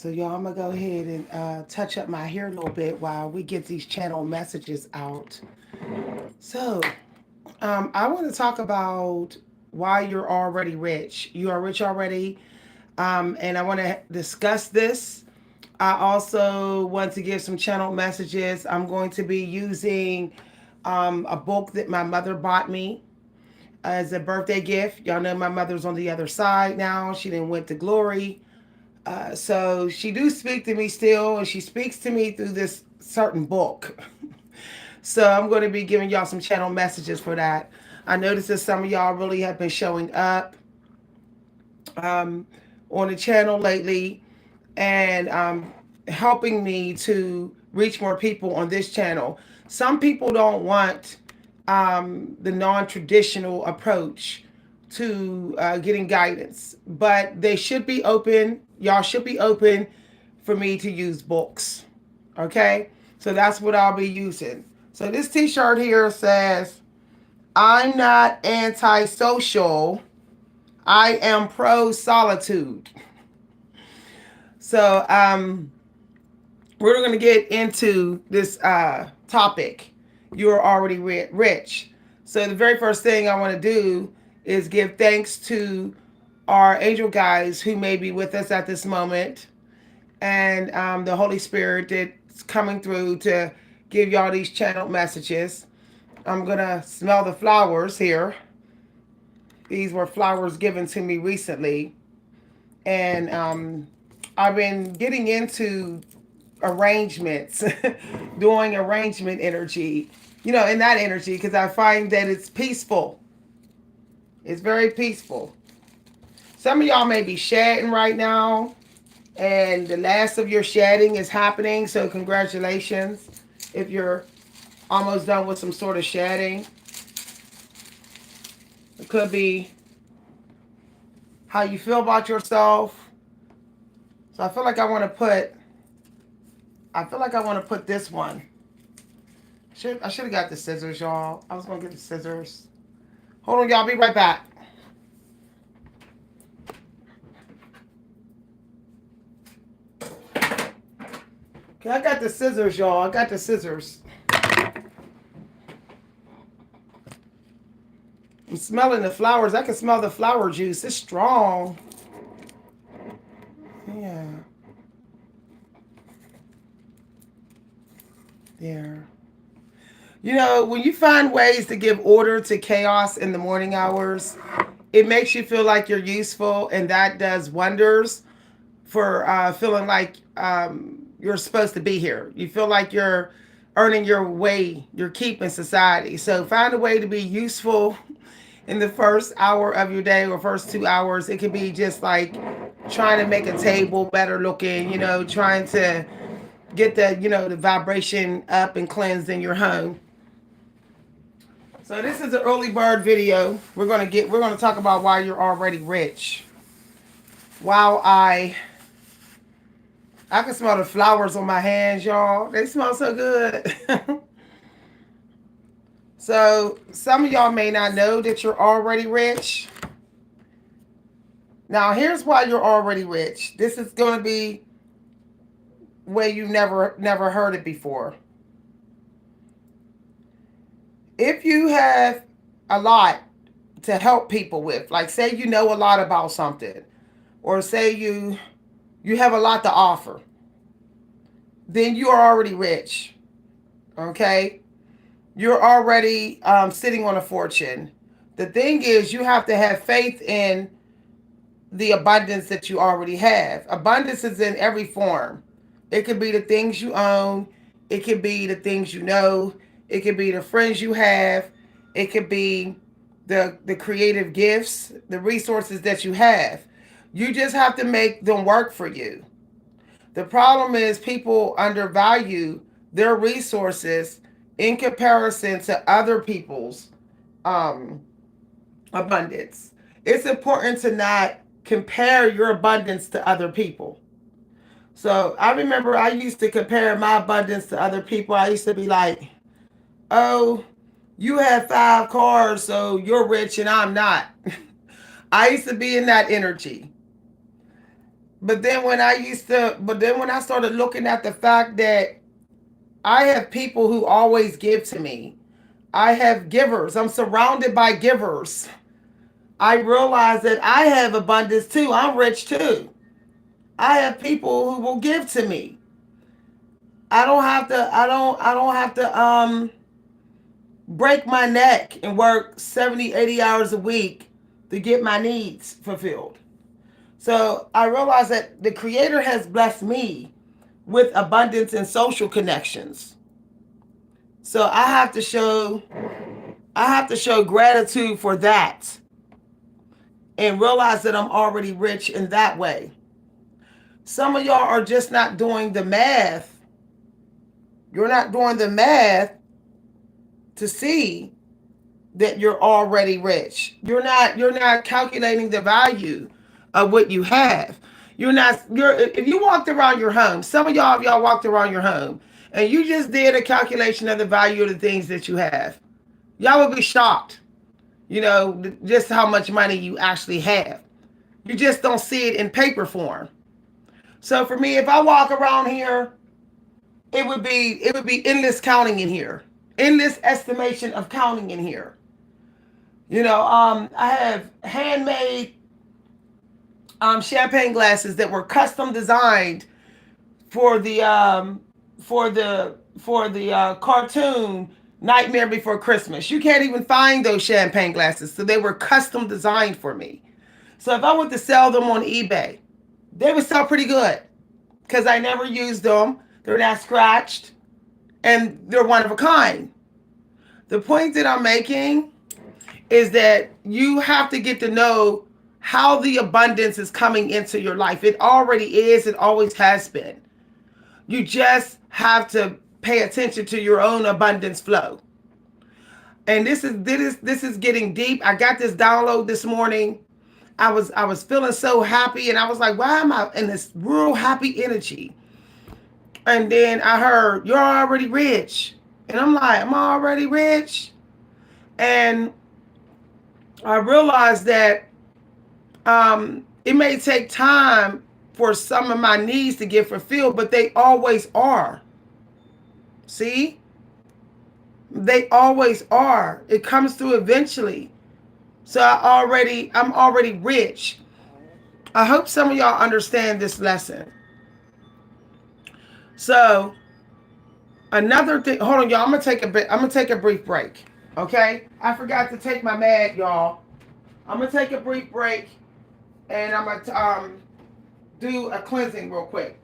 So y'all, I'm gonna go ahead and touch up my hair a little bit while we get these channel messages out. So I want to talk about why you're already rich. You are rich already, and I want to discuss this. I also want to give some channel messages. I'm going to be using a book that my mother bought me as a birthday gift. Y'all know my mother's on the other side now. She didn't went to glory. So she do speak to me still, and she speaks to me through this certain book. So I'm going to be giving y'all some channel messages for that. I noticed that some of y'all really have been showing up um, on the channel lately and helping me to reach more people on this channel. Some people don't want the non-traditional approach to getting guidance, but they should be open. Y'all should be open for me to use books. Okay, so that's what I'll be using. So this T-shirt here says, "I'm not antisocial. I am pro solitude." So we're going to get into this topic. You're already rich. So the very first thing I want to do is give thanks to our angel guides who may be with us at this moment, and the Holy Spirit that's coming through to give y'all these channeled messages. I'm going to smell the flowers here. These were flowers given to me recently. And I've been getting into arrangements, doing arrangement energy, in that energy, because I find that it's peaceful. It's very peaceful. Some of y'all may be shedding right now, and the last of your shedding is happening. So congratulations if you're almost done with some sort of shedding. It could be how you feel about yourself. So I feel like I want to put this one. I should have got the scissors, y'all. I was going to get the scissors. Hold on, y'all. Be right back. Okay, I got the scissors, y'all. I got the scissors. I'm smelling the flowers. I can smell the flower juice. It's strong. Yeah. There. When you find ways to give order to chaos in the morning hours, it makes you feel like you're useful, and that does wonders for feeling like you're supposed to be here. You feel like you're earning your way, your keep in society. So find a way to be useful in the first hour of your day or first 2 hours. It could be just like trying to make a table better looking, trying to get the vibration up and cleansed in your home. So this is an early bird video. We're gonna talk about why you're already rich. While I can smell the flowers on my hands, y'all. They smell so good. So some of y'all may not know that you're already rich. Now here's why you're already rich. This is gonna be where you never heard it before. If you have a lot to help people with, like say you know a lot about something, or say you have a lot to offer, then you are already rich. Okay? You're already sitting on a fortune. The thing is, you have to have faith in the abundance that you already have. Abundance is in every form. It could be the things you own. It could be the things you know. It could be the friends you have. It could be the creative gifts, the resources that you have. You just have to make them work for you. The problem is people undervalue their resources in comparison to other people's um, abundance. It's important to not compare your abundance to other people. So I remember I used to compare my abundance to other people. I used to be like, oh, you have 5 cars, so you're rich and I'm not. I used to be in that energy. But then when I started looking at the fact that I have people who always give to me, I have givers, I'm surrounded by givers. I realize that I have abundance too. I'm rich too. I have people who will give to me. I don't have to break my neck and work 70, 80 hours a week to get my needs fulfilled. So I realize that the creator has blessed me with abundance and social connections. So I have to show gratitude for that and realize that I'm already rich in that way. Some of y'all are just not doing the math. You're not doing the math to see that you're already rich. You're not calculating the value of what you have. You're if you walked around your home, some of y'all, if y'all walked around your home and you just did a calculation of the value of the things that you have, y'all would be shocked, just how much money you actually have. You just don't see it in paper form. So for me, if I walk around here, it would be endless counting in here, endless estimation of counting in here. I have handmade champagne glasses that were custom designed for the cartoon Nightmare Before Christmas. You can't even find those champagne glasses, so they were custom designed for me. So if I went to sell them on eBay, they would sell pretty good because I never used them. They're not scratched, and they're one of a kind. The point that I'm making is that you have to get to know how the abundance is coming into your life. It already is, it always has been. You just have to pay attention to your own abundance flow. And this is getting deep. I got this download this morning. I was feeling so happy, and I was like, why am I in this real happy energy? And then I heard, you're already rich. And I'm like, am I already rich? And I realized that it may take time for some of my needs to get fulfilled, but they always are. See? They always are. It comes through eventually. So I'm already rich. I hope some of y'all understand this lesson. So another thing, hold on, y'all. I'm gonna take a brief break. Okay? I forgot to take my mag, y'all. I'm gonna take a brief break, and I'm gonna do a cleansing real quick.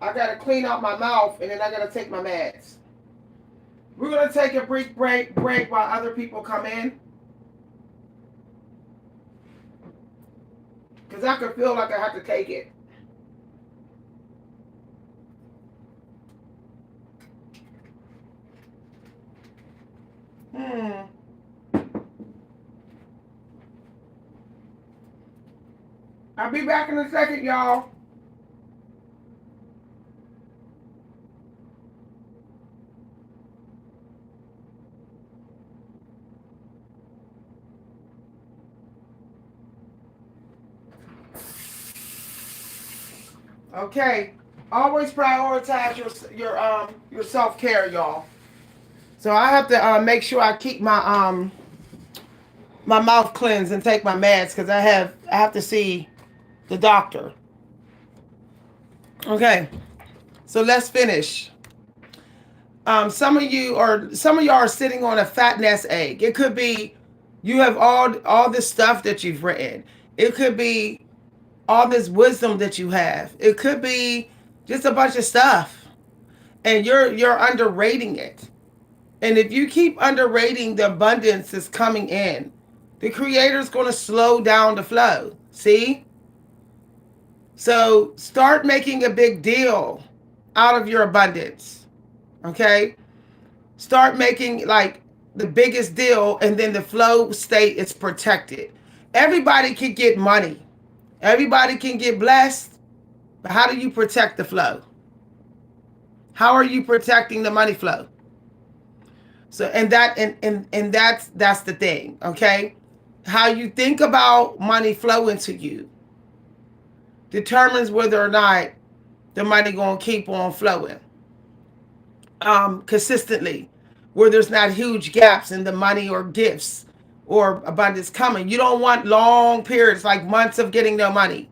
I gotta clean out my mouth, and then I gotta take my meds. We're gonna take a brief break while other people come in, because I can feel like I have to take it. I'll be back in a second, y'all. Okay. Always prioritize your self-care, y'all. So I have to make sure I keep my mouth cleansed and take my meds, because I have to see the doctor. Okay. So let's finish. Some of y'all are sitting on a fat nest egg. It could be you have all this stuff that you've written. It could be all this wisdom that you have. It could be just a bunch of stuff, and you're underrating it. And if you keep underrating the abundance that's coming in, the creator's going to slow down the flow. See? So start making a big deal out of your abundance. Okay? Start making like the biggest deal, and then the flow state is protected. Everybody can get money. Everybody can get blessed. But how do you protect the flow? How are you protecting the money flow? So and that's the thing, okay? How you think about money flowing to you. determines whether or not the money going to keep on flowing consistently, where there's not huge gaps in the money or gifts or abundance coming. You don't want long periods, like months of getting no money.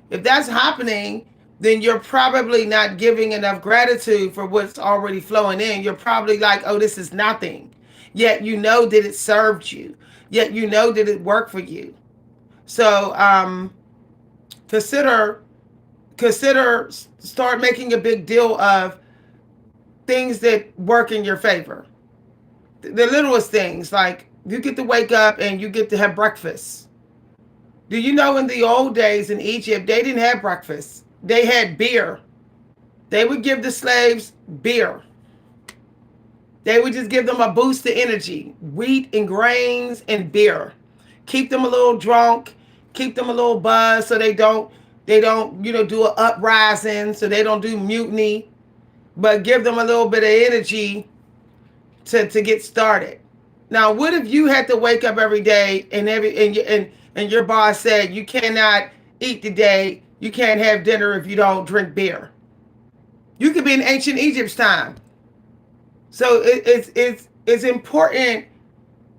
If that's happening, then you're probably not giving enough gratitude for what's already flowing in. You're probably like, oh, this is nothing. Yet you know that it served you. Yet you know that it worked for you. So consider start making a big deal of things that work in your favor. The littlest things, like you get to wake up and you get to have breakfast. Do you know in the old days in Egypt, they didn't have breakfast. They had beer. They would give the slaves beer. They would just give them a boost of energy, wheat and grains and beer. Keep them a little drunk, keep them a little buzzed so they don't, do an uprising, so they don't do mutiny, but give them a little bit of energy to get started. Now, what if you had to wake up every day and your boss said you cannot eat today, you can't have dinner if you don't drink beer? You could be in ancient Egypt's time. So it's important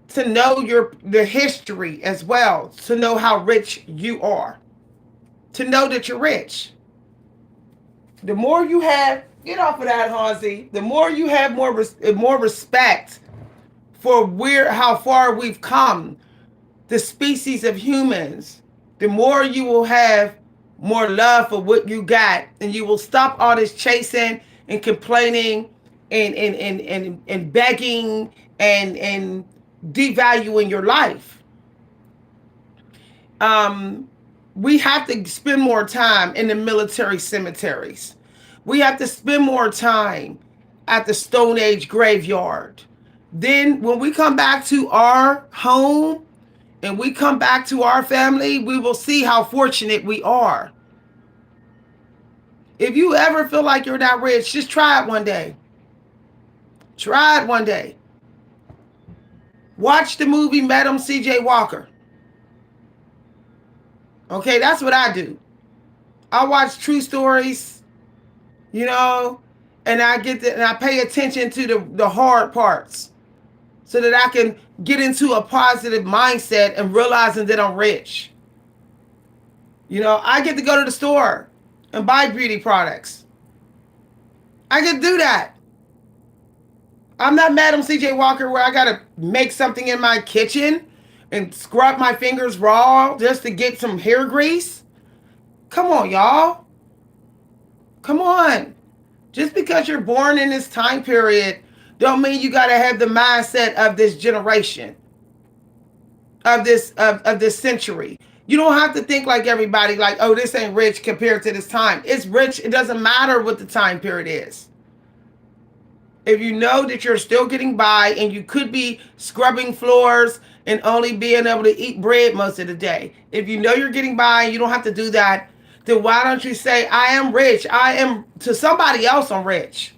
to know the history as well, to know how rich you are, to know that you're rich. The more you have, get off of that, Hansi. The more you have more respect for how far we've come, the species of humans, the more you will have more love for what you got, and you will stop all this chasing and complaining and begging and devaluing your life. We have to spend more time in the military cemeteries. We have to spend more time at the Stone Age graveyard. Then when we come back to our home and we come back to our family, we will see how fortunate we are. If you ever feel like you're not rich, just try it one day. Try it one day. Watch the movie Madam C.J. Walker. Okay, that's what I do. I watch true stories, and I pay attention to the hard parts so that I can get into a positive mindset and realizing that I'm rich. I get to go to the store and buy beauty products. I can do that. I'm not Madam C.J. Walker where I got to make something in my kitchen and scrub my fingers raw just to get some hair grease. Come on, y'all. Come on. Just because you're born in this time period don't mean you got to have the mindset of this generation, of this century. You don't have to think like everybody, like, oh, this ain't rich compared to this time. It's rich. It doesn't matter what the time period is. If you know that you're still getting by and you could be scrubbing floors and only being able to eat bread most of the day, if you know you're getting by and you don't have to do that, then why don't you say, I am rich. To somebody else, I'm rich.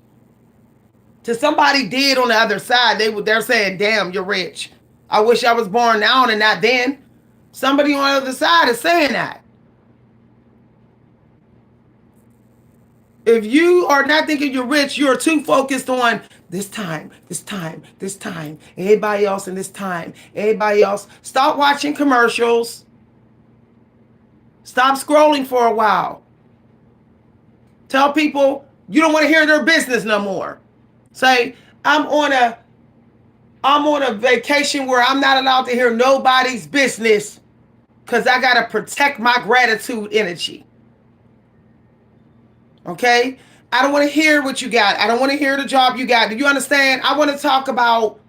To somebody dead on the other side, they're saying, damn, you're rich. I wish I was born now and not then. Somebody on the other side is saying that. If you are not thinking you're rich, you're too focused on this time. Everybody else in this time. Everybody else. Stop watching commercials. Stop scrolling for a while. Tell people you don't want to hear their business no more. Say, I'm on a vacation where I'm not allowed to hear nobody's business because I got to protect my gratitude energy. Okay? I don't want to hear what you got. I don't want to hear the job you got. Do you understand? I want to talk about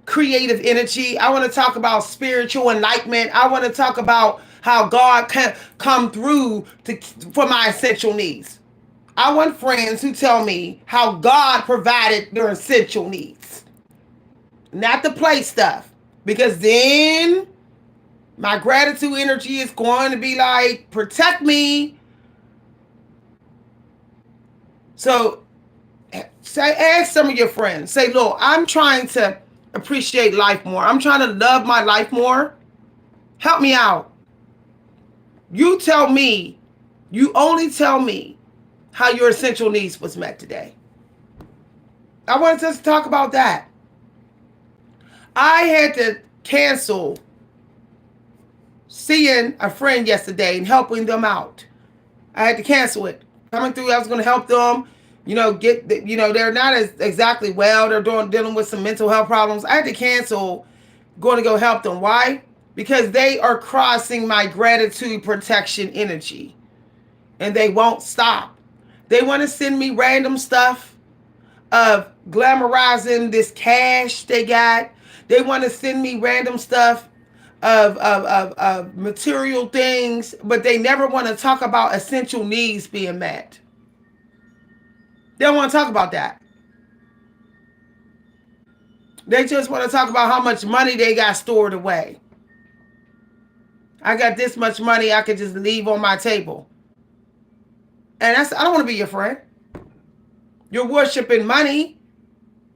creative energy. I want to talk about spiritual enlightenment. I want to talk about how God can come through for my essential needs. I want friends who tell me how God provided their essential needs. Not the play stuff. Because then my gratitude energy is going to be like, protect me. So ask some of your friends. Say, look, I'm trying to appreciate life more. I'm trying to love my life more. Help me out. You tell me, you only tell me how your essential needs was met today. I wanted us to talk about that. I had to cancel seeing a friend yesterday and helping them out. I had to cancel it. Coming through, I was going to help them. They're not as exactly well. They're dealing with some mental health problems. I had to cancel going to go help them. Why? Because they are crossing my gratitude protection energy, and they won't stop. They want to send me random stuff of glamorizing this cash they got. They want to send me random stuff of material things, but they never want to talk about essential needs being met. They don't want to talk about that. They just want to talk about how much money they got stored away. I got this much money I could just leave on my table. And I don't want to be your friend. You're worshiping money.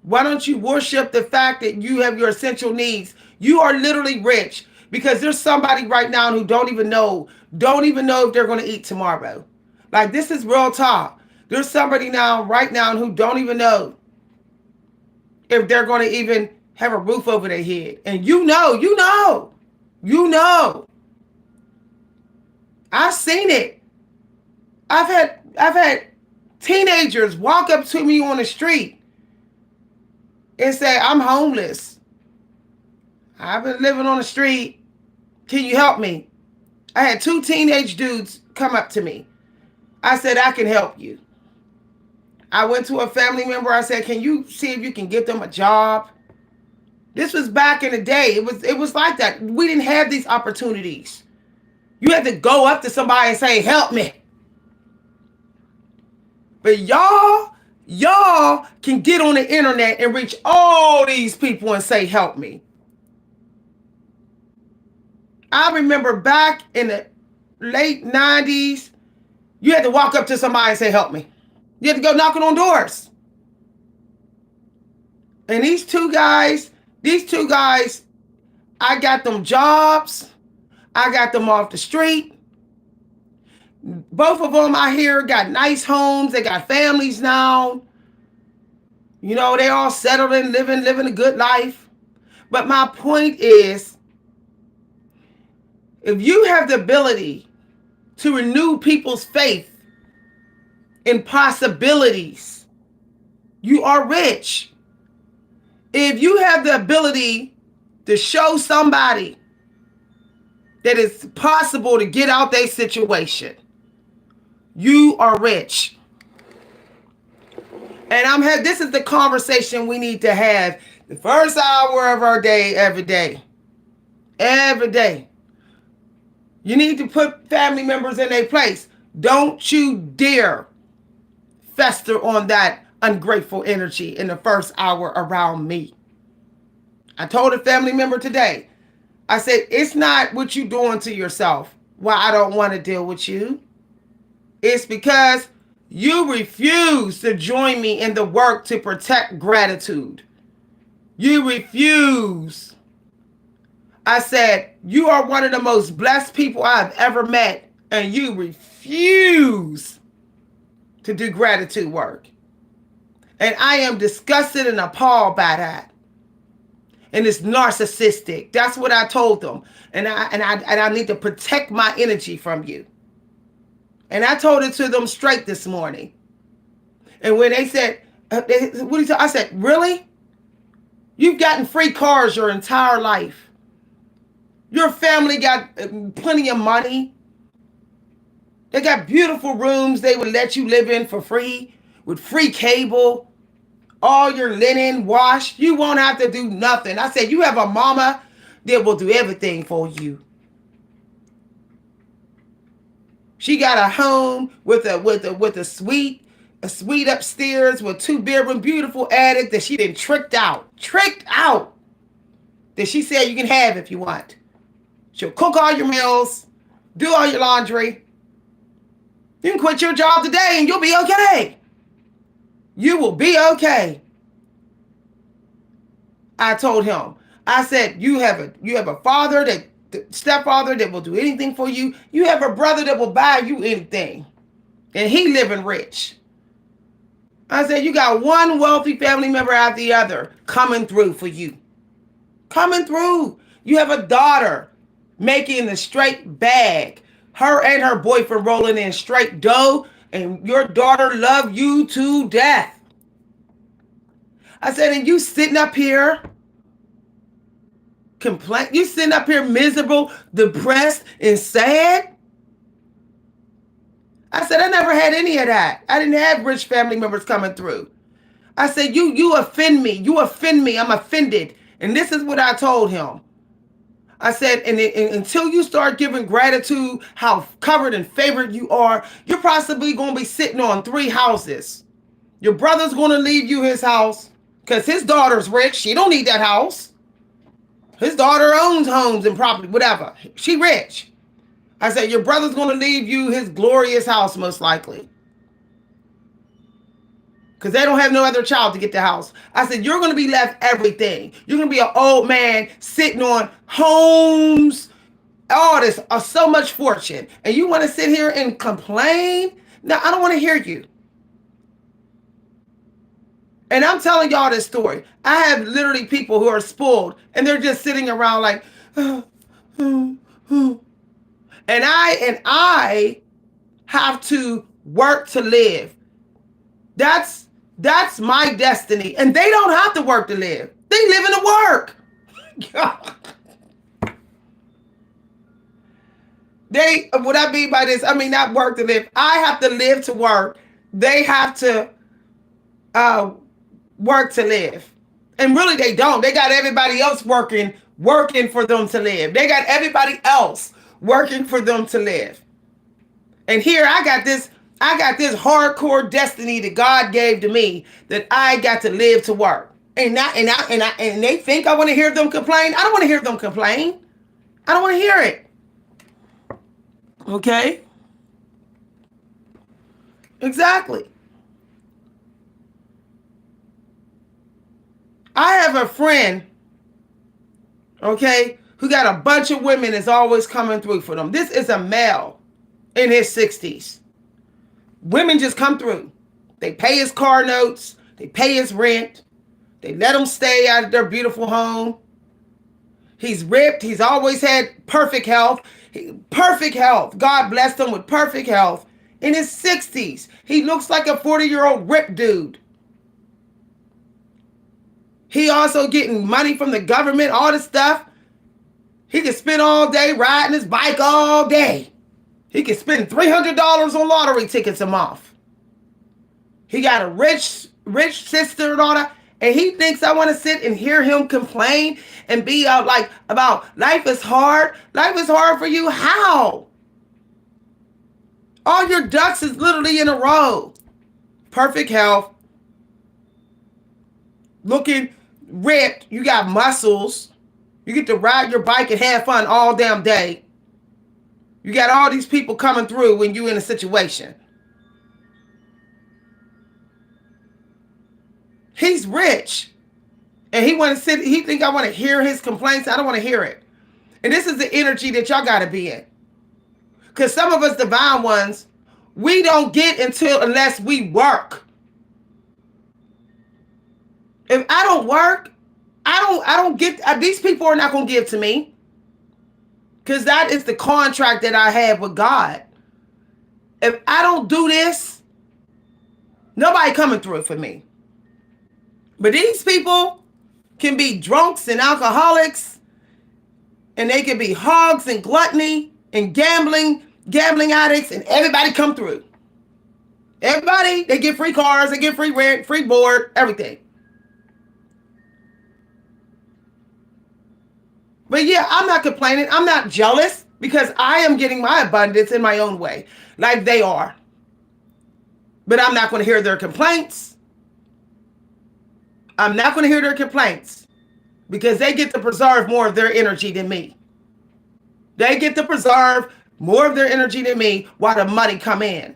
Why don't you worship the fact that you have your essential needs? You are literally rich because there's somebody right now who don't even know if they're going to eat tomorrow. Like, this is real talk. There's somebody right now who don't even know if they're going to even have a roof over their head. And you know. I've seen it. I've had teenagers walk up to me on the street and say, I'm homeless. I've been living on the street. Can you help me? I had 2 teenage dudes come up to me. I said, I can help you. I went to a family member. I said, can you see if you can get them a job? This was back in the day. It was like that. We didn't have these opportunities. You had to go up to somebody and say, help me. But y'all can get on the internet and reach all these people and say, help me. I remember back in the late 90s, you had to walk up to somebody and say, help me. You had to go knocking on doors. And these two guys, I got them jobs. I got them off the street. Both of them I hear got nice homes. They got families now. You know, they all settled and living a good life. But my point is, if you have the ability to renew people's faith in possibilities, you are rich. If you have the ability to show somebody that it's possible to get out their situation, you are rich. And this is the conversation we need to have the first hour of our day, every day. Every day. You need to put family members in their place. Don't you dare fester on that ungrateful energy in the first hour around me. I told a family member today, I said, it's not what you're doing to yourself why I don't want to deal with you. It's because you refuse to join me in the work to protect gratitude. You refuse. I said, you are one of the most blessed people I've ever met, and you refuse to do gratitude work. And I am disgusted and appalled by that. And it's narcissistic. That's what I told them. And I need to protect my energy from you. And I told it to them straight this morning. And when they said, what do you say? I said, really? You've gotten free cars your entire life. Your family got plenty of money. They got beautiful rooms they would let you live in for free, with free cable, all your linen washed. You won't have to do nothing. I said, you have a mama that will do everything for you. She got a home with a suite upstairs with 2-bedroom, beautiful attic that she done tricked out. That she said you can have if you want. She'll cook all your meals, do all your laundry. You can quit your job today and you'll be okay. You will be okay. I told him, I said, you have a father that stepfather that will do anything for you. You have a brother that will buy you anything. And he living rich. I said, you got one wealthy family member after the other coming through for you. Coming through. You have a daughter making the straight bag. Her and her boyfriend rolling in straight dough. And your daughter love you to death. I said, and you sitting up here you sitting up here miserable, depressed, and sad? I said, I never had any of that. I didn't have rich family members coming through. I said, you offend me. You offend me. I'm offended. And this is what I told him. I said, and until you start giving gratitude, how covered and favored you are, you're possibly going to be sitting on 3 houses. Your brother's going to leave you his house because his daughter's rich. She don't need that house. His daughter owns homes and property, whatever. She rich. I said, your brother's going to leave you his glorious house, most likely. Because they don't have no other child to get the house. I said, you're going to be left everything. You're going to be an old man sitting on homes, all this, so much fortune. And you want to sit here and complain? No, I don't want to hear you. And I'm telling y'all this story. I have literally people who are spoiled and they're just sitting around like, And I have to work to live. That's my destiny. And they don't have to work to live. They live in the work. What I mean by this, I mean not work to live. I have to live to work. They have to work to live. And really they don't. They got everybody else working for them to live. They got everybody else working for them to live. And here I got this hardcore destiny that God gave to me that I got to live to work. And they think I want to hear them complain. I don't want to hear them complain. I don't want to hear it. Okay? Exactly. I have a friend, okay, who got a bunch of women that's always coming through for them. This is a male in his 60s. Women just come through. They pay his car notes. They pay his rent. They let him stay out of their beautiful home. He's ripped. He's always had perfect health. Perfect health. God blessed him with perfect health. In his 60s, he looks like a 40-year-old ripped dude. He also getting money from the government, all this stuff. He can spend all day riding his bike all day. He can spend $300 on lottery tickets a month. He got a rich sister and all that. And he thinks I want to sit and hear him complain and be about life is hard. Life is hard for you. How? All your ducks is literally in a row. Perfect health. Looking ripped. You got muscles. You get to ride your bike and have fun all damn day. You got all these people coming through when you're in a situation. He's rich. And he think I want to hear his complaints. I don't want to hear it. And this is the energy that y'all got to be in. Because some of us divine ones, we don't get unless we work. If I don't work, I don't get, these people are not going to give to me. Because that is the contract that I have with God. If I don't do this, nobody coming through for me. But these people can be drunks and alcoholics, and they can be hogs and gluttony and gambling addicts, and everybody come through. Everybody, they get free cars, they get free rent, free board, everything. But yeah, I'm not complaining. I'm not jealous because I am getting my abundance in my own way, like they are. But I'm not going to hear their complaints. I'm not going to hear their complaints because they get to preserve more of their energy than me. They get to preserve more of their energy than me while the money come in.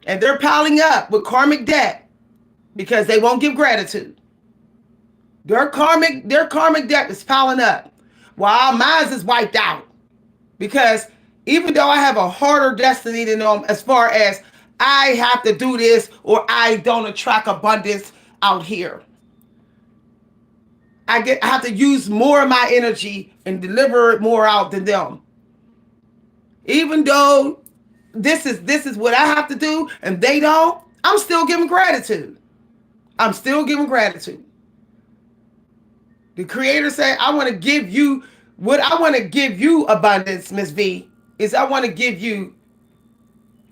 And they're piling up with karmic debt because they won't give gratitude. Their karmic debt is piling up while mine is wiped out. Because even though I have a harder destiny than them, as far as I have to do this or I don't attract abundance out here, I have to use more of my energy and deliver it more out than them. Even though this is what I have to do and they don't, I'm still giving gratitude. I'm still giving gratitude. The Creator said, I want to give you what I want to give you, abundance, Miss V, is I want to give you,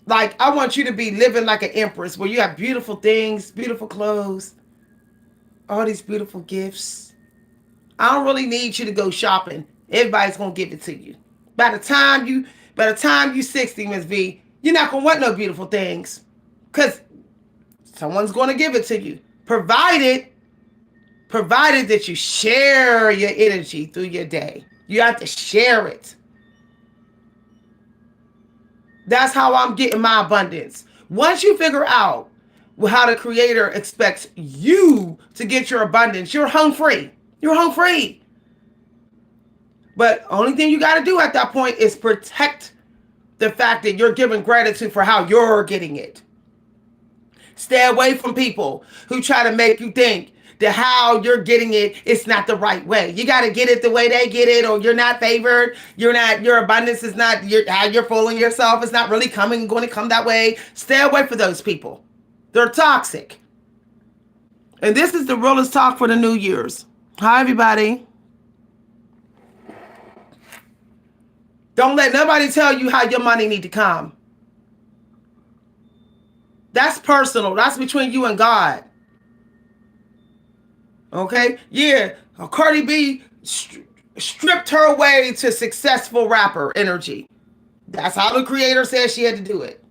like, I want you to be living like an empress where you have beautiful things, beautiful clothes, all these beautiful gifts. I don't really need you to go shopping. Everybody's going to give it to you. By the time you 60, Miss V, you're not going to want no beautiful things because someone's going to give it to you. Provided that you share your energy through your day. You have to share it. That's how I'm getting my abundance. Once you figure out how the Creator expects you to get your abundance, you're home free. You're home free. But only thing you got to do at that point is protect the fact that you're giving gratitude for how you're getting it. Stay away from people who try to make you think that how you're getting it's not the right way. You got to get it the way they get it, or you're not favored. Your abundance is not, how you're fooling yourself. It's not really going to come that way. Stay away from those people. They're toxic. And this is the realest talk for the New Year's. Hi, everybody. Don't let nobody tell you how your money need to come. That's personal. That's between you and God. Okay? Yeah. Cardi B stripped her way to successful rapper energy. That's how the Creator said she had to do it.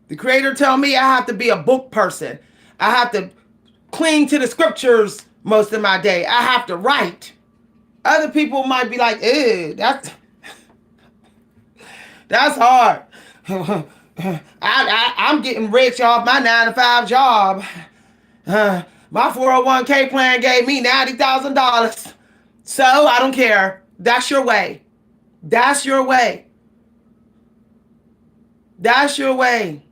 The Creator told me I have to be a book person. I have to cling to the scriptures most of my day. I have to write. Other people might be like, ew, that's hard. I'm getting rich off my 9-to-5 job. My 401k plan gave me $90,000. So I don't care. That's your way. That's your way. That's your way.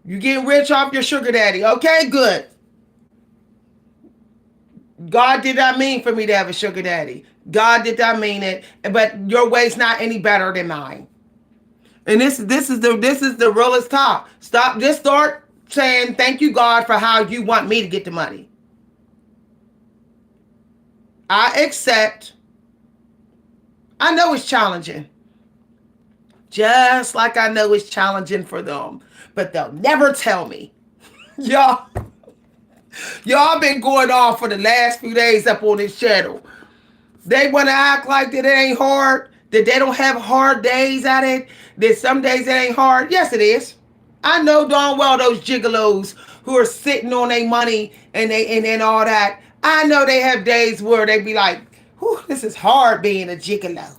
You getting rich off your sugar daddy. Okay, good. God did not mean for me to have a sugar daddy. God did not mean it, but your way's not any better than mine. And this is the realest talk. Just start saying thank you, God, for how you want me to get the money. I accept. I know it's challenging. Just like I know it's challenging for them, but they'll never tell me. Y'all been going on for the last few days up on this channel. They want to act like that it ain't hard, that they don't have hard days at it, that some days it ain't hard. Yes, it is. I know darn well those gigolos who are sitting on their money and all that. I know they have days where they be like, whew, this is hard being a gigolo.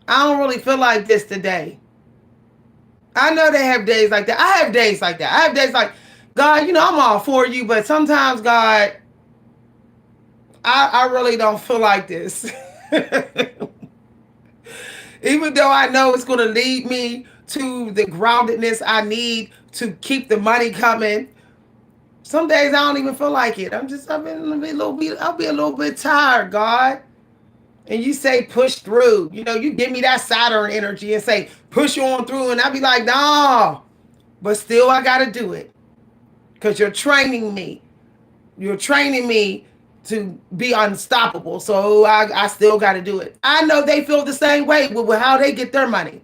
I don't really feel like this today. I know they have days like that. I have days like that. I have days like, God, I'm all for you, but sometimes, God, I really don't feel like this. Even though I know it's going to lead me to the groundedness I need to keep the money coming, some days I don't even feel like it. I'll be a little bit tired, God. And you say push through. You give me that Saturn energy and say push on through, and I'll be like, no. But still, I got to do it. Because you're training me. You're training me to be unstoppable. So I still got to do it. I know they feel the same way with how they get their money.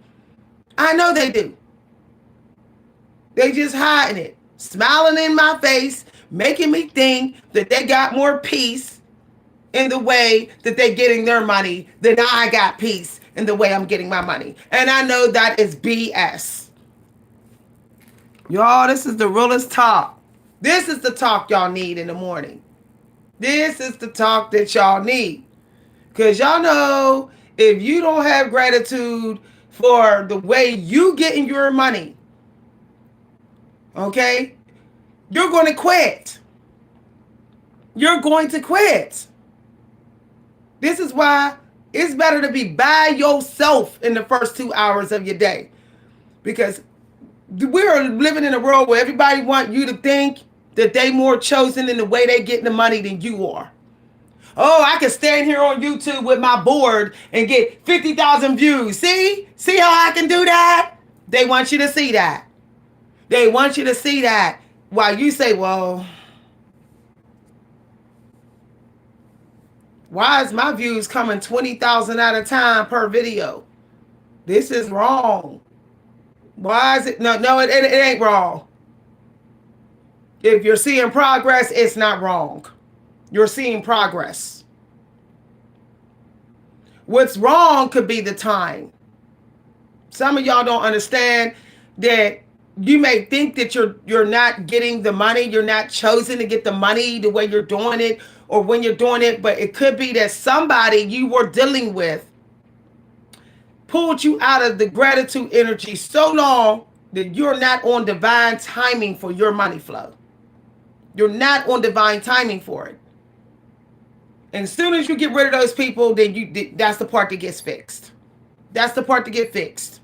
I know they do. They just hiding it. Smiling in my face, making me think that they got more peace in the way that they're getting their money than I got peace in the way I'm getting my money. And I know that is BS. Y'all, this is the realest talk. This is the talk y'all need in the morning. This is the talk that y'all need. Because y'all know if you don't have gratitude for the way you getting your money, okay, you're going to quit. you're going to quit. This is why it's better to be by yourself in the first 2 hours of your day, because we're living in a world where everybody wants you to think that they more chosen in the way they get the money than you are. Oh, I can stand here on YouTube with my board and get 50,000 views. See how I can do that? They want you to see that. They want you to see that. While you say, well, why is my views coming 20,000 at a time per video? This is wrong. Why is it? No, it ain't wrong. If you're seeing progress, it's not wrong. You're seeing progress. What's wrong could be the time. Some of y'all don't understand that you may think that you're not getting the money, you're not chosen to get the money the way you're doing it or when you're doing it, but it could be that somebody you were dealing with pulled you out of the gratitude energy so long that you're not on divine timing for your money flow. You're not on divine timing for it. And as soon as you get rid of those people, then that's the part that gets fixed. That's the part that gets fixed.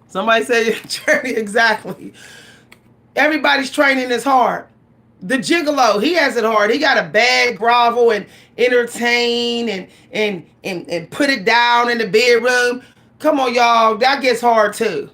Somebody said journey, exactly. Everybody's training is hard. The gigolo, he has it hard. He got to bag, grovel, and entertain and put it down in the bedroom. Come on, y'all. That gets hard too.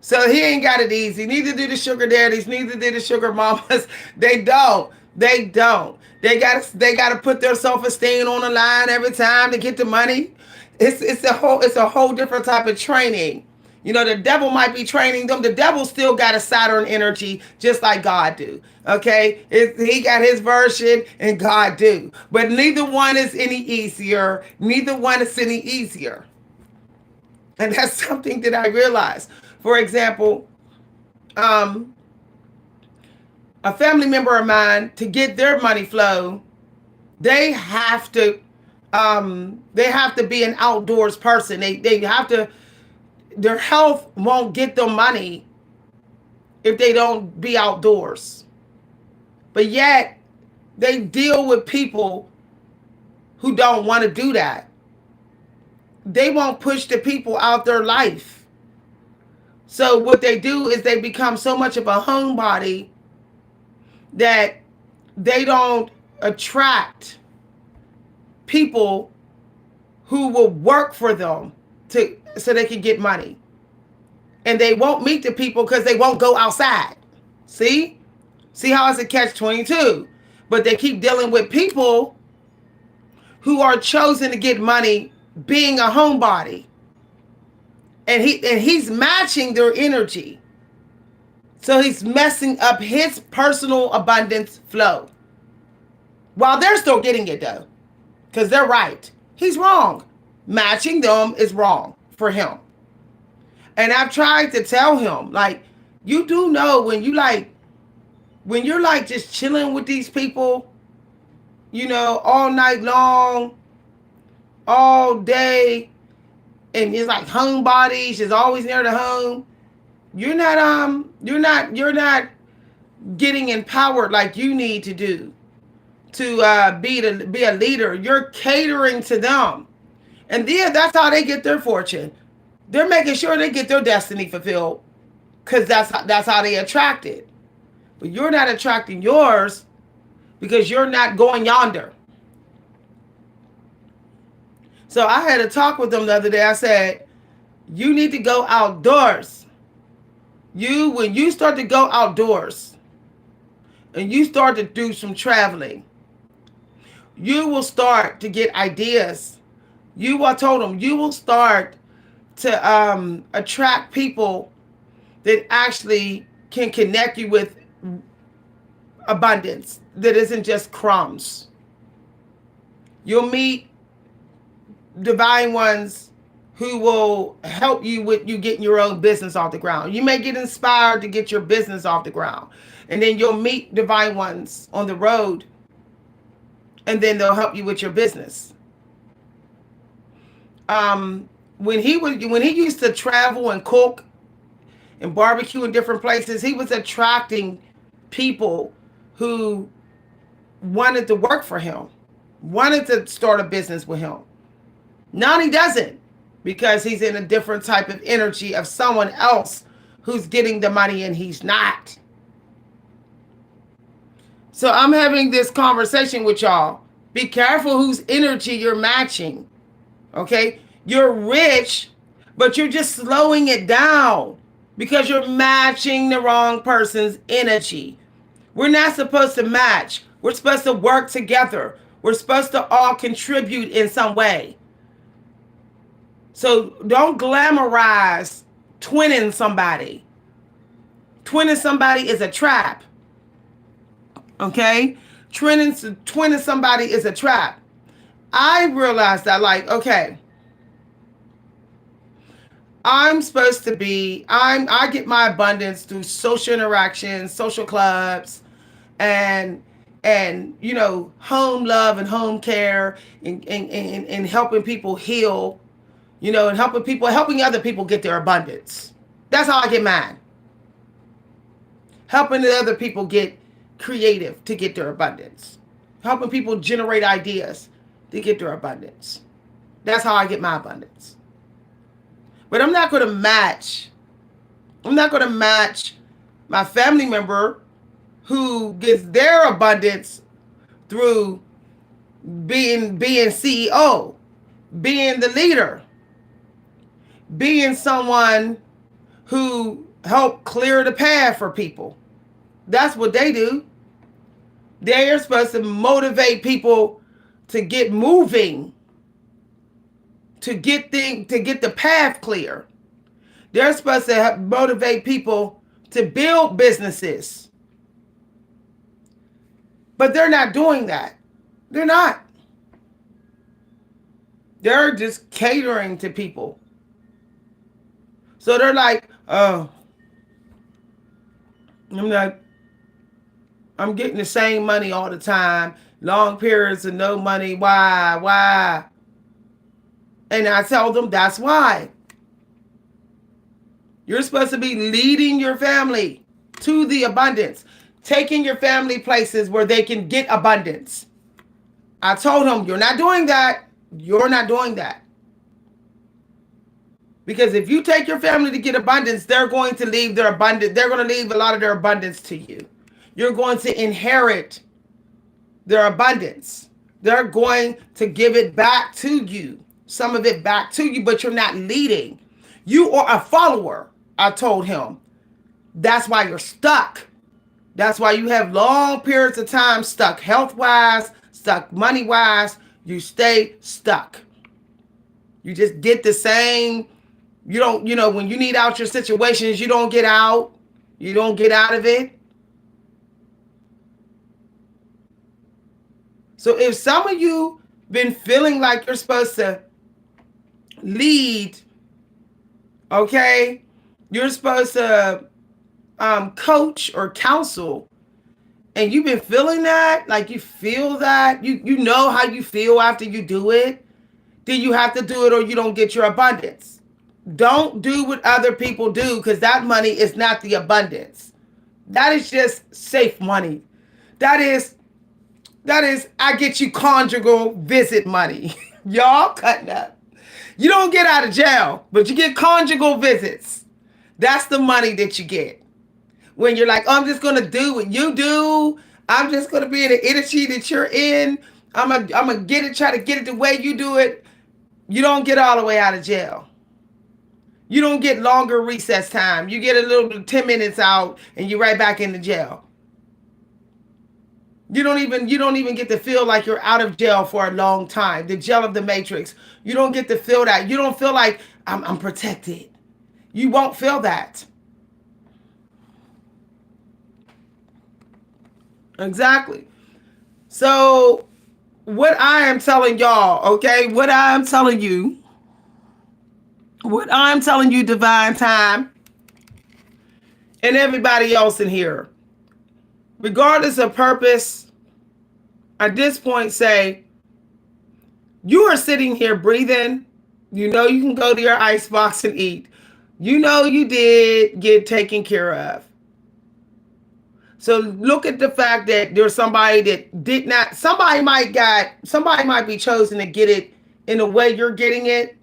So he ain't got it easy. Neither do the sugar daddies. Neither do the sugar mamas. They don't. They don't. They got to put their self-esteem on the line every time to get the money. It's a whole different type of training. You know, the devil might be training them. The devil still got a Saturn energy just like God do. Okay? He got his version and God do. But neither one is any easier. Neither one is any easier. And that's something that I realized. For example, a family member of mine, to get their money flow, they have to be an outdoors person. They have to. Their health won't get them money if they don't be outdoors. But yet, they deal with people who don't want to do that. They won't push the people out their life. So what they do is they become so much of a homebody that they don't attract people who will work for them so they can get money. And they won't meet the people because they won't go outside. See how it's a catch-22. But they keep dealing with people who are chosen to get money being a homebody. And he's matching their energy. So he's messing up his personal abundance flow. While they're still getting it though. Because they're right. He's wrong. Matching them is wrong for him. And I've tried to tell him, like, you do know when you're like just chilling with these people, you know, all night long, all day, and it's like homebodies, is always near the home. You're not getting empowered like you need to do to be a leader. You're catering to them. And then that's how they get their fortune. They're making sure they get their destiny fulfilled because that's how they attract it. But you're not attracting yours because you're not going yonder. So I had a talk with them the other day. I said, you need to go outdoors. When you start to go outdoors and you start to do some traveling, you will start to get ideas. I told them, you will start to attract people that actually can connect you with abundance that isn't just crumbs. You'll meet divine ones who will help you with you getting your own business off the ground. You may get inspired to get your business off the ground. And then you'll meet divine ones on the road, and then they'll help you with your business. When he used to travel and cook and barbecue in different places, he was attracting people who wanted to work for him, wanted to start a business with him. Now he doesn't, because he's in a different type of energy of someone else who's getting the money and he's not. So I'm having this conversation with y'all. Be careful whose energy you're matching. Okay? You're rich, but you're just slowing it down because you're matching the wrong person's energy. We're not supposed to match. We're supposed to work together. We're supposed to all contribute in some way. So don't glamorize twinning somebody. Twinning somebody is a trap. Okay? Twinning somebody is a trap. I realized that, like, okay, I'm supposed to be, I get my abundance through social interactions, social clubs, and you know, home love and home care, and helping people heal, you know, and helping other people get their abundance. That's how I get mine. Helping the other people get creative to get their abundance. Helping people generate ideas to get their abundance. That's how I get my abundance. But I'm not going to match my family member who gets their abundance through being CEO, being the leader, being someone who helped clear the path for people. That's what they do. They are supposed to motivate people to get moving, to get the path clear. They're supposed to motivate people to build businesses. But they're not doing that. They're not. They're just catering to people. So they're like, oh, I'm getting the same money all the time. Long periods of no money. Why? And I tell them that's why. You're supposed to be leading your family to the abundance. Taking your family places where they can get abundance. I told them, you're not doing that. You're not doing that. Because if you take your family to get abundance, they're going to leave their abundance. They're going to leave a lot of their abundance to you. You're going to inherit their abundance. They're going to give it back to you. Some of it back to you, but you're not leading. You are a follower, I told him. That's why you're stuck. That's why you have long periods of time stuck health-wise, stuck money-wise. You stay stuck. You just get the same. You don't, when you need out your situations, you don't get out. You don't get out of it. So if some of you been feeling like you're supposed to lead, okay, you're supposed to coach or counsel, and you've been feeling that, like you feel that, you know how you feel after you do it, then you have to do it or you don't get your abundance. Don't do what other people do, because that money is not the abundance. That is just safe money. That is I get you conjugal visit money. Y'all cutting up. You don't get out of jail, but you get conjugal visits. That's the money that you get. When you're like, oh, I'm just going to do what you do. I'm just going to be in the energy that you're in. I'm going to try to get it the way you do it. You don't get all the way out of jail. You don't get longer recess time. You get a little 10 minutes out and you're right back into jail. You don't even get to feel like you're out of jail for a long time. The jail of the matrix. You don't get to feel that. You don't feel like I'm protected. You won't feel that. Exactly. So what I am telling y'all, okay, what I'm telling you, Divine Time, and everybody else in here, regardless of purpose, at this point say, you are sitting here breathing. You know you can go to your icebox and eat. You know you did get taken care of. So look at the fact that there's somebody that did not, somebody might be chosen to get it in the way you're getting it,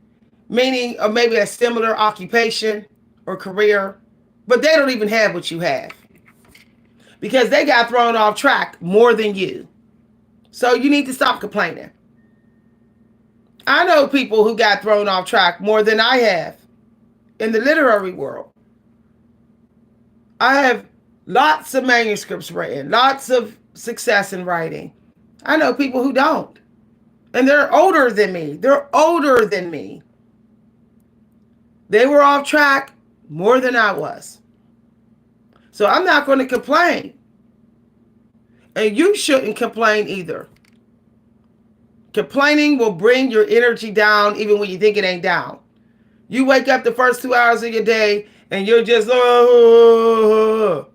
meaning or maybe a similar occupation or career, but they don't even have what you have because they got thrown off track more than you. So you need to stop complaining. I know people who got thrown off track more than I have in the literary world. I have lots of manuscripts written, lots of success in writing. I know people who don't. And they're older than me. They're older than me. They were off track more than I was. So I'm not going to complain. And you shouldn't complain either. Complaining will bring your energy down even when you think it ain't down. You wake up the first 2 hours of your day and you're just, oh,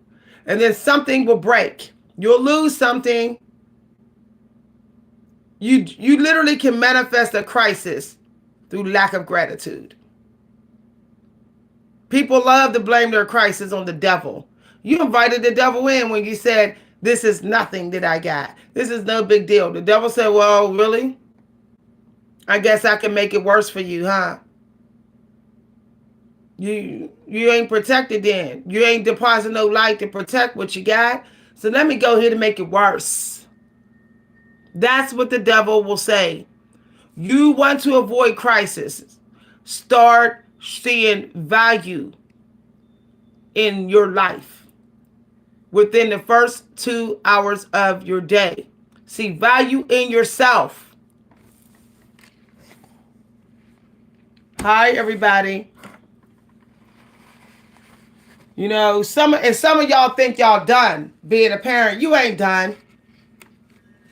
and then something will break. You'll lose something. You literally can manifest a crisis through lack of gratitude. People love to blame their crisis on the devil. You invited the devil in when you said, this is nothing that I got. This is no big deal. The devil said, well, really? I guess I can make it worse for you, huh? You ain't protected then. You ain't deposited no light to protect what you got. So let me go ahead and make it worse. That's what the devil will say. You want to avoid crisis. Start seeing value in your life within the first 2 hours of your day. See value in yourself. Hi, everybody. You know, some of y'all think y'all done being a parent. You ain't done.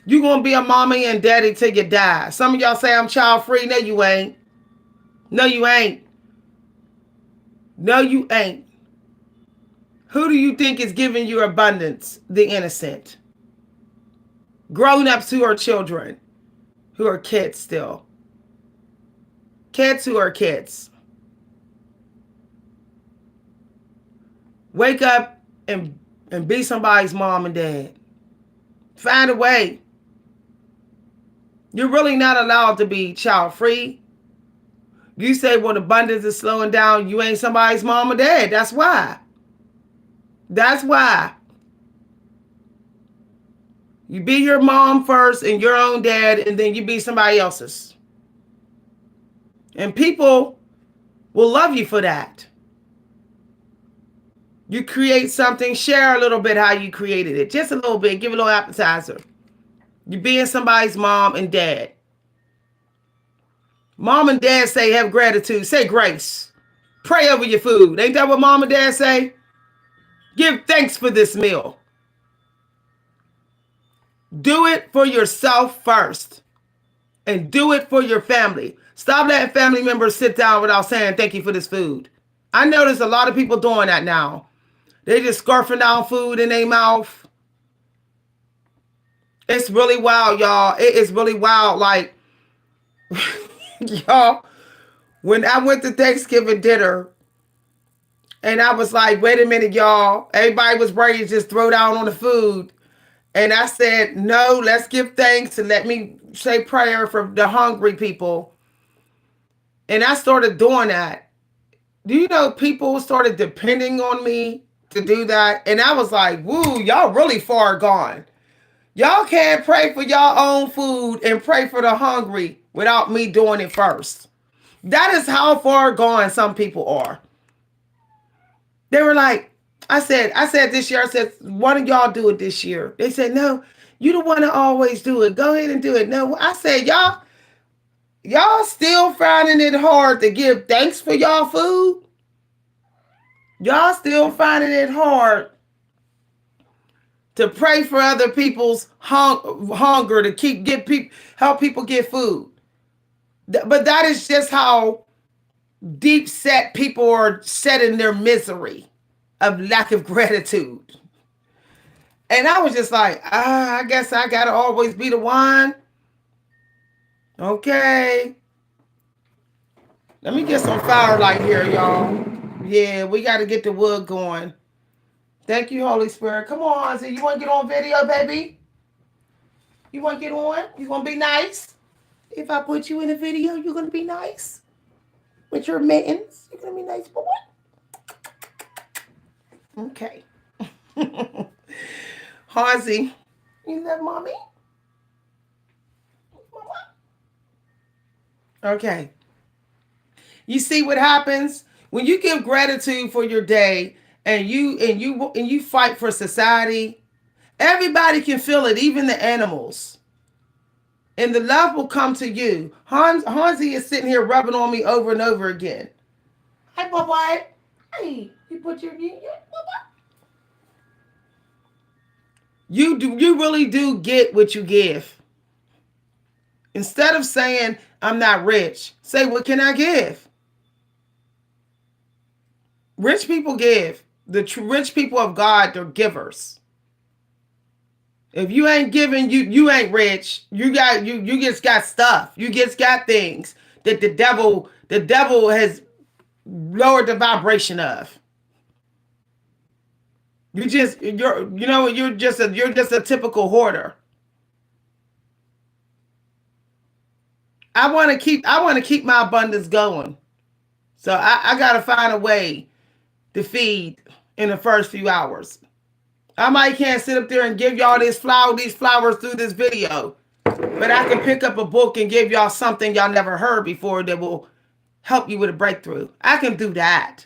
You gonna be a mommy and daddy till you die. Some of y'all say I'm child free. No, you ain't. No, you ain't. No, you ain't. Who do you think is giving you abundance? The innocent. Grown-ups who are children, who are kids still. Kids who are kids. Wake up and be somebody's mom and dad. Find a way. You're really not allowed to be child free. You say, well, abundance is slowing down. You ain't somebody's mom or dad. That's why. That's why. You be your mom first and your own dad, and then you be somebody else's. And people will love you for that. You create something, share a little bit how you created it. Just a little bit. Give a little appetizer. You being somebody's mom and dad. Mom and dad say have gratitude. Say grace. Pray over your food. Ain't that what mom and dad say? Give thanks for this meal. Do it for yourself first. And do it for your family. Stop letting family members sit down without saying thank you for this food. I notice a lot of people doing that now. They just scarfing down food in their mouth. It's really wild, y'all. It is really wild. Like, y'all, when I went to Thanksgiving dinner, and I was like, wait a minute, y'all. Everybody was ready to just throw down on the food. And I said, no, let's give thanks and let me say prayer for the hungry people. And I started doing that. Do you know people started depending on me to do that? And I was like, woo, y'all really far gone. Y'all can't pray for y'all own food and pray for the hungry without me doing it first. That is how far gone some people are. They were like, I said this year, I said, why don't y'all do it this year? They said, no, you don't want to always do it. Go ahead and do it. No, I said, y'all still finding it hard to give thanks for y'all food? Y'all still finding it hard to pray for other people's hunger, to help people get food. But that is just how deep set people are set in their misery of lack of gratitude. And I was just like, I guess I gotta always be the one. Okay. Let me get some firelight here, y'all. Yeah, we gotta get the wood going. Thank you, Holy Spirit. Come on, Hansi. You want to get on video, baby? You want to get on? You going to be nice? If I put you in a video, you're going to be nice? With your mittens? You're going to be nice, boy? Okay. Hansi, you love mommy? Mama? Okay. You see what happens when you give gratitude for your day and you fight for society. Everybody can feel it, even the animals. And the love will come to you. Hansi is sitting here rubbing on me over and over again. Hi, Bubba. Hey, you put your Bubba. You really do get what you give. Instead of saying, I'm not rich, say, what can I give? Rich people give. The rich people of God, they're givers. If you ain't giving, you ain't rich. You just got stuff. You just got things that the devil has lowered the vibration of. You're just a typical hoarder. I want to keep my abundance going. So I got to find a way to feed in the first few hours. I might can't sit up there and give y'all these flowers through this video, but I can pick up a book and give y'all something y'all never heard before that will help you with a breakthrough. I can do that.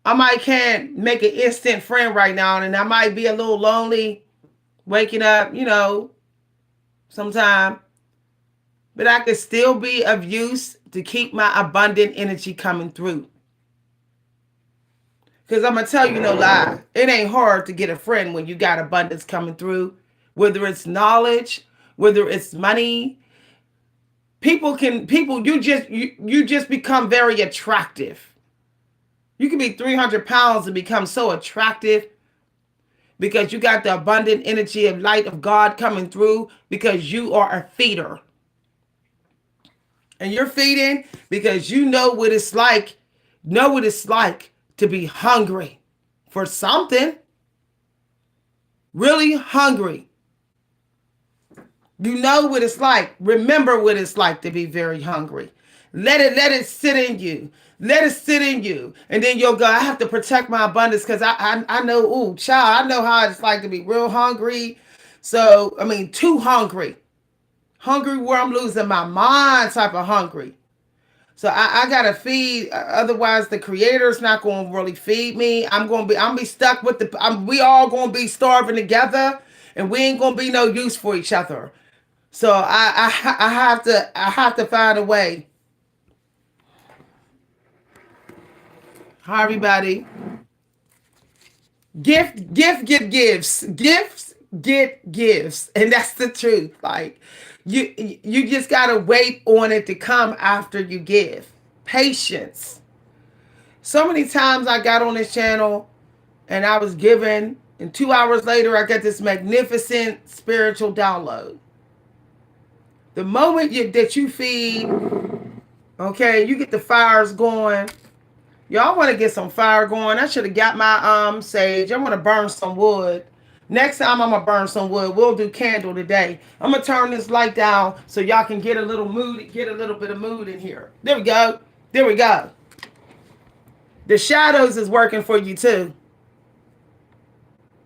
I might can't make an instant friend right now, and I might be a little lonely waking up, sometime, but I can still be of use to keep my abundant energy coming through. Because I'm going to tell you no lie. It ain't hard to get a friend when you got abundance coming through. Whether it's knowledge, whether it's money. You just become very attractive. You can be 300 pounds and become so attractive because you got the abundant energy of light of God coming through because you are a feeder. And you're feeding because you know what it's like to be hungry for something. Really hungry. You know what it's like. Remember what it's like to be very hungry. Let it sit in you. Let it sit in you. And then you'll go, I have to protect my abundance because I know, I know how it's like to be real hungry. So, too hungry. Hungry where I'm losing my mind type of hungry. So I gotta feed. Otherwise, the Creator's not going to really feed me. I'm gonna be stuck with we all gonna be starving together, and we ain't gonna be no use for each other. So I have to find a way. Hi everybody. Gift get gifts. Gifts get gifts, and that's the truth. Like. You just got to wait on it to come after you give. Patience. So many times I got on this channel and I was given, and 2 hours later I got this magnificent spiritual download. The moment that you feed, okay, you get the fires going. Y'all want to get some fire going. I should have got my sage. I want to burn some wood. Next time I'm gonna burn some wood. We'll do candle today. I'm gonna turn this light down so y'all can get a little bit of mood in here. There we go. There we go. The shadows is working for you too.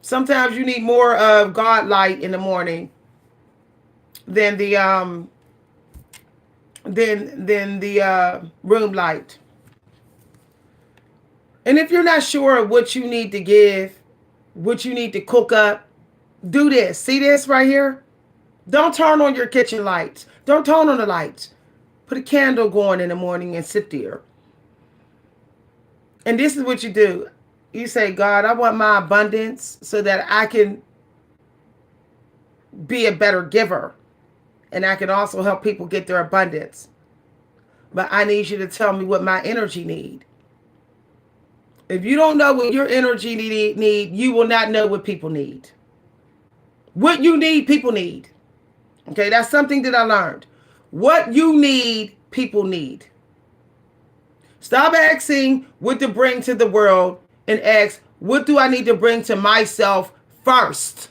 Sometimes you need more of God light in the morning than the room light. And if you're not sure of what you need to give, what you need to cook up, do this. See this right here? Don't turn on your kitchen lights. Don't turn on the lights. Put a candle going in the morning and sit there. And this is what you do. You say, God, I want my abundance so that I can be a better giver. And I can also help people get their abundance. But I need you to tell me what my energy need. If you don't know what your energy need, you will not know what people need. What you need, people need. Okay, that's something that I learned. What you need, people need. Stop asking what to bring to the world and ask What do I need to bring to myself first?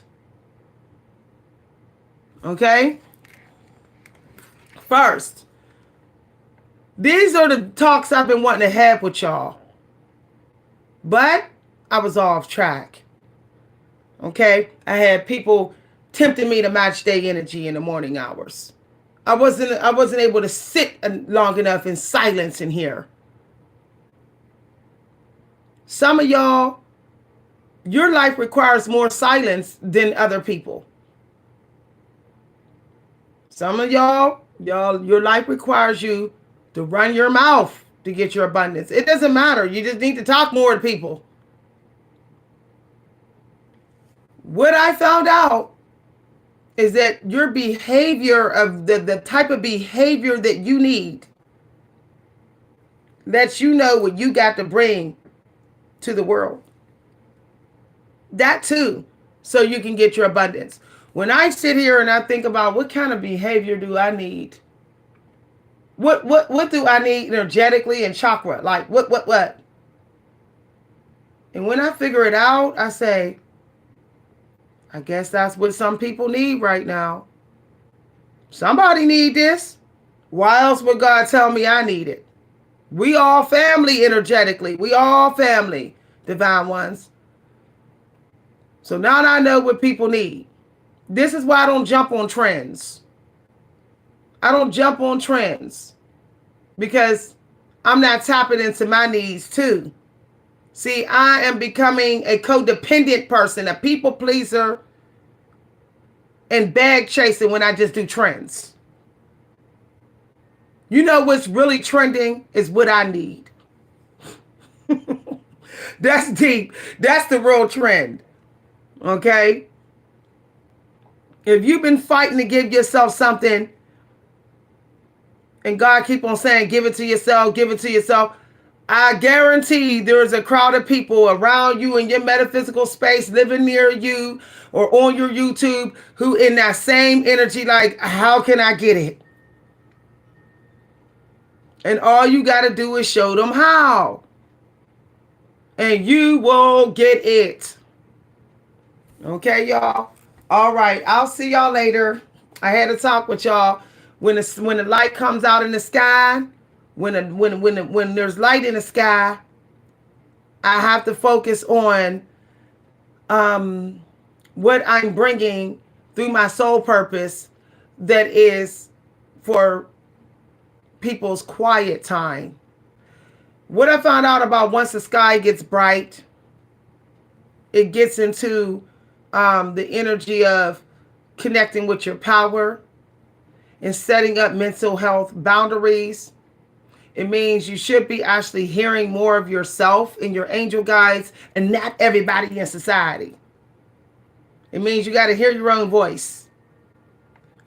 Okay? First. These are the talks I've been wanting to have with y'all. But I was off track. Okay? I had people tempting me to match their energy in the morning hours. I wasn't able to sit long enough in silence in here. Some of y'all, your life requires more silence than other people. Some of y'all, your life requires you to run your mouth to get your abundance. It doesn't matter. You just need to talk more to people. What I found out is that your behavior of the type of behavior that you need lets you know what you got to bring to the world. That too, so you can get your abundance. When I sit here and I think about what kind of behavior do I need? What do I need energetically and chakra? Like what? And when I figure it out, I say, I guess that's what some people need right now. Somebody need this. Why else would God tell me I need it? We all family energetically. We all family, divine ones. So now I know what people need. This is why I don't jump on trends. I don't jump on trends because I'm not tapping into my needs too. See, I am becoming a codependent person, a people pleaser, and bag chasing when I just do trends. You know what's really trending is what I need. That's deep. That's the real trend. Okay? If you've been fighting to give yourself something, and God keep on saying, give it to yourself, give it to yourself, I guarantee there is a crowd of people around you in your metaphysical space, living near you or on your YouTube, who in that same energy, like, how can I get it? And all you got to do is show them how. And you will get it. Okay, y'all? All right. I'll see y'all later. I had to talk with y'all. When the light comes out in the sky, when there's light in the sky, I have to focus on what I'm bringing through my soul purpose that is for people's quiet time. What I found out about once the sky gets bright, it gets into the energy of connecting with your power and setting up mental health boundaries. It means you should be actually hearing more of yourself and your angel guides and not everybody in society. It means you got to hear your own voice.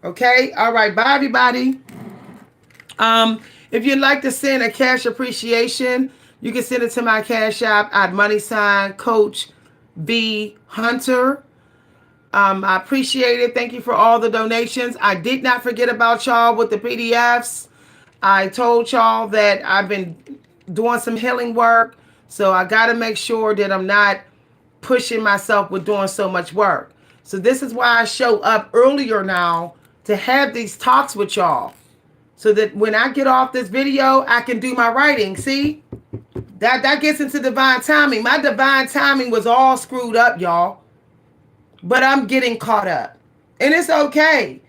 Okay? All right. Bye, everybody. If you'd like to send a cash appreciation, you can send it to my cash app at Coach V Hunter. I appreciate it. Thank you for all the donations. I did not forget about y'all with the PDFs. I told y'all that I've been doing some healing work, so I got to make sure that I'm not pushing myself with doing so much work. So this is why I show up earlier now to have these talks with y'all, so that when I get off this video, I can do my writing. See, that gets into divine timing. My divine timing was all screwed up, y'all, but I'm getting caught up, and it's okay.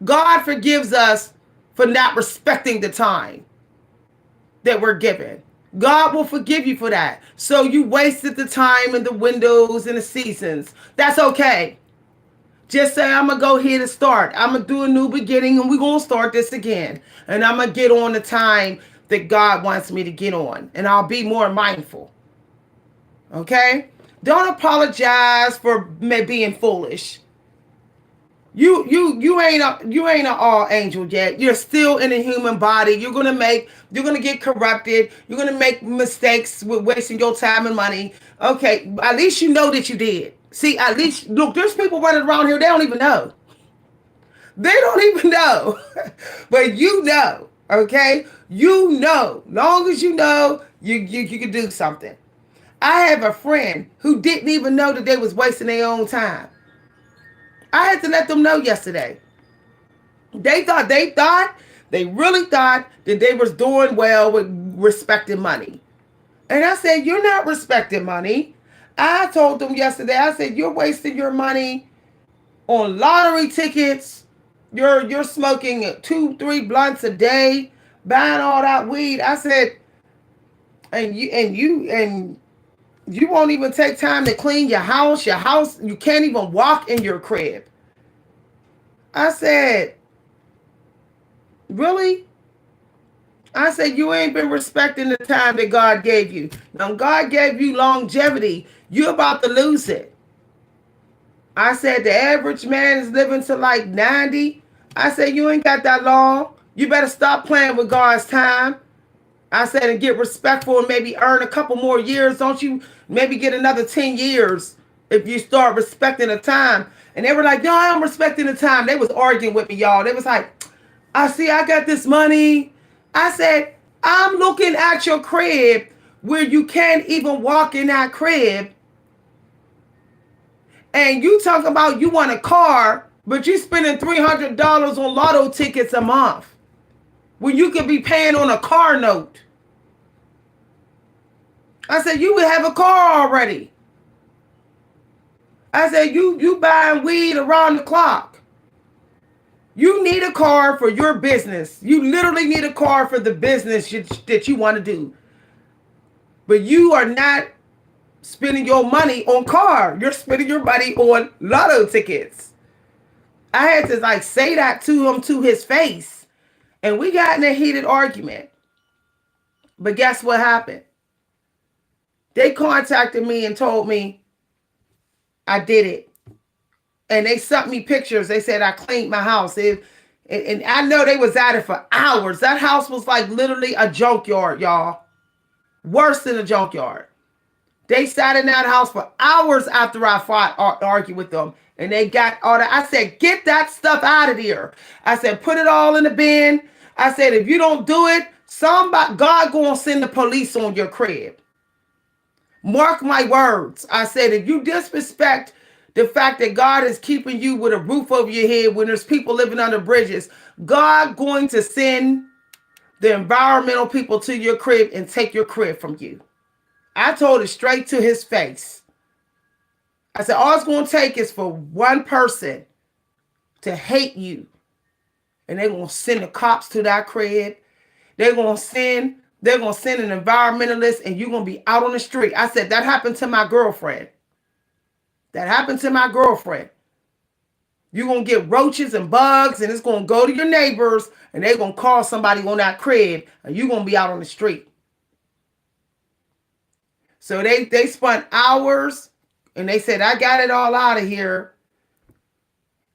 God forgives us for not respecting the time that we're given. God will forgive you for that. So you wasted the time and the windows and the seasons. That's okay. Just say, I'm going to go here to start. I'm going to do a new beginning, and we're going to start this again. And I'm going to get on the time that God wants me to get on. And I'll be more mindful. Okay? Don't apologize for being foolish. You ain't an all angel yet. You're still in a human body. You're gonna get corrupted. You're gonna make mistakes with wasting your time and money. Okay, at least you know that you did. See, at least look, there's people running around here, they don't even know. They don't even know. But you know, okay? You know. Long as you know, you can do something. I have a friend who didn't even know that they was wasting their own time. I had to let them know yesterday. They really thought that they was doing well with respecting money. And I said, you're not respecting money. I told them yesterday, I said, you're wasting your money on lottery tickets. You're smoking 2-3 blunts a day, buying all that weed. I said, and you won't even take time to clean your house. Your house, you can't even walk in your crib. I said, really? I said, you ain't been respecting the time that God gave you. Now, God gave you longevity. You're about to lose it. I said, the average man is living to like 90. I said, you ain't got that long. You better stop playing with God's time. I said, and get respectful and maybe earn a couple more years. Don't you maybe get another 10 years if you start respecting the time. And they were like, no, I'm respecting the time. They was arguing with me, y'all. They was like, I got this money. I said, I'm looking at your crib where you can't even walk in that crib. And you talk about you want a car, but you spending $300 on lotto tickets a month when you could be paying on a car note. I said, you would have a car already. I said, you buying weed around the clock. You need a car for your business. You literally need a car for the business that you want to do. But you are not spending your money on car. You're spending your money on lotto tickets. I had to like say that to him to his face. And we got in a heated argument. But guess what happened? They contacted me and told me I did it. And they sent me pictures. They said I cleaned my house. And I know they was at it for hours. That house was like literally a junkyard, y'all. Worse than a junkyard. They sat in that house for hours after I argued with them. And they got all that. I said, get that stuff out of here. I said, put it all in the bin. I said, if you don't do it, God gonna send the police on your crib. Mark my words. I said, if you disrespect the fact that God is keeping you with a roof over your head when there's people living under bridges, God going to send the environmental people to your crib and take your crib from you. I told it straight to his face. I said, all it's going to take is for one person to hate you. And they're going to send the cops to that crib. They're going to send an environmentalist and you're going to be out on the street. I said, that happened to my girlfriend. That happened to my girlfriend. You're going to get roaches and bugs and it's going to go to your neighbors and they're going to call somebody on that crib and you're going to be out on the street. So they spent hours and they said, I got it all out of here.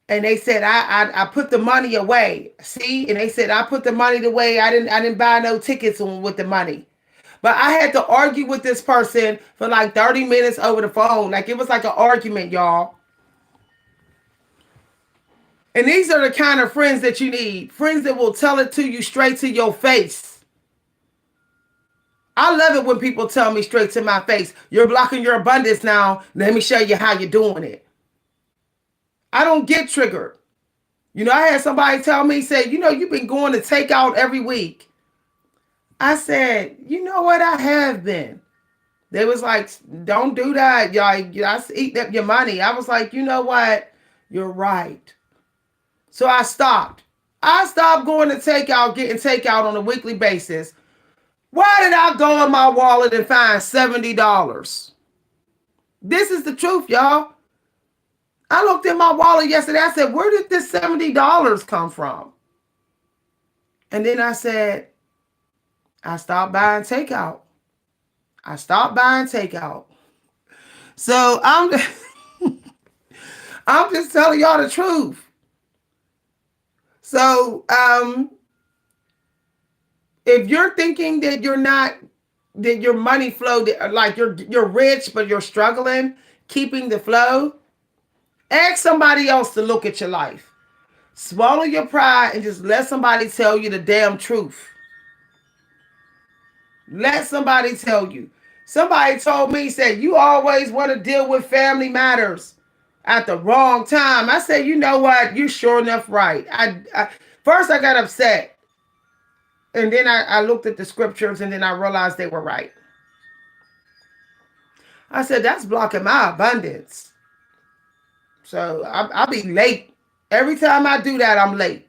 And they said, I put the money away. See? And they said, I put the money away. I didn't buy no tickets with the money. But I had to argue with this person for like 30 minutes over the phone. Like it was like an argument, y'all. And these are the kind of friends that you need. Friends that will tell it to you straight to your face. I love it when people tell me straight to my face, you're blocking your abundance now. Let me show you how you're doing it. I don't get triggered. You know, I had somebody tell me, say, you know, you've been going to takeout every week. I said, you know what? I have been. They was like, don't do that. Y'all, eat up your money. I was like, you know what? You're right. So I stopped. I stopped going to takeout, getting takeout on a weekly basis. Why did I go in my wallet and find $70? This is the truth, y'all. I looked in my wallet yesterday. I said, where did this $70 come from? And then I said, I stopped buying takeout. So I'm just telling y'all the truth. So if you're thinking that that your money flow, like you're rich, but you're struggling, keeping the flow, ask somebody else to look at your life. Swallow your pride and just let somebody tell you the damn truth. Let somebody tell you. Somebody told me, said, you always want to deal with family matters at the wrong time. I said, you know what? You're sure enough right. First I got upset. And then I looked at the scriptures and then I realized they were right. I said, that's blocking my abundance. So I'll be late. Every time I do that, I'm late.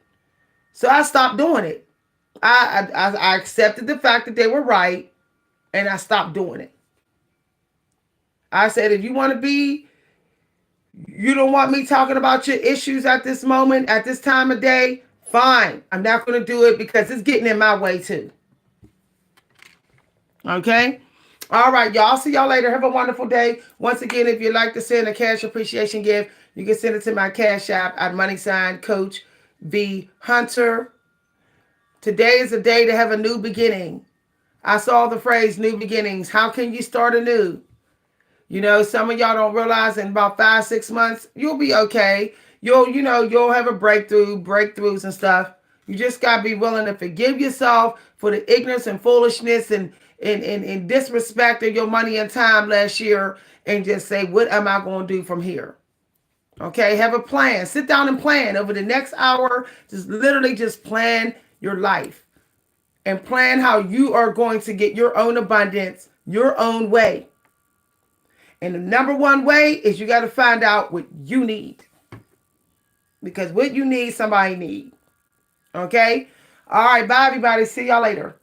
So I stopped doing it. I accepted the fact that they were right and I stopped doing it. I said, if you want to be, you don't want me talking about your issues at this moment, at this time of day, fine. I'm not going to do it because it's getting in my way too. Okay? All right, y'all. See y'all later. Have a wonderful day. Once again, if you'd like to send a cash appreciation gift, you can send it to my cash app at #Coach V Hunter. Today is a day to have a new beginning. I saw the phrase new beginnings. How can you start anew? You know, some of y'all don't realize in about 5-6 months, you'll be okay. You'll have a breakthroughs and stuff. You just got to be willing to forgive yourself for the ignorance and foolishness and disrespect of your money and time last year and just say, what am I going to do from here? Okay, have a plan. Sit down and plan over the next hour. Just literally just plan your life and plan how you are going to get your own abundance, your own way. And the number one way is you got to find out what you need. Because what you need, somebody need. Okay? All right, bye, everybody. See y'all later.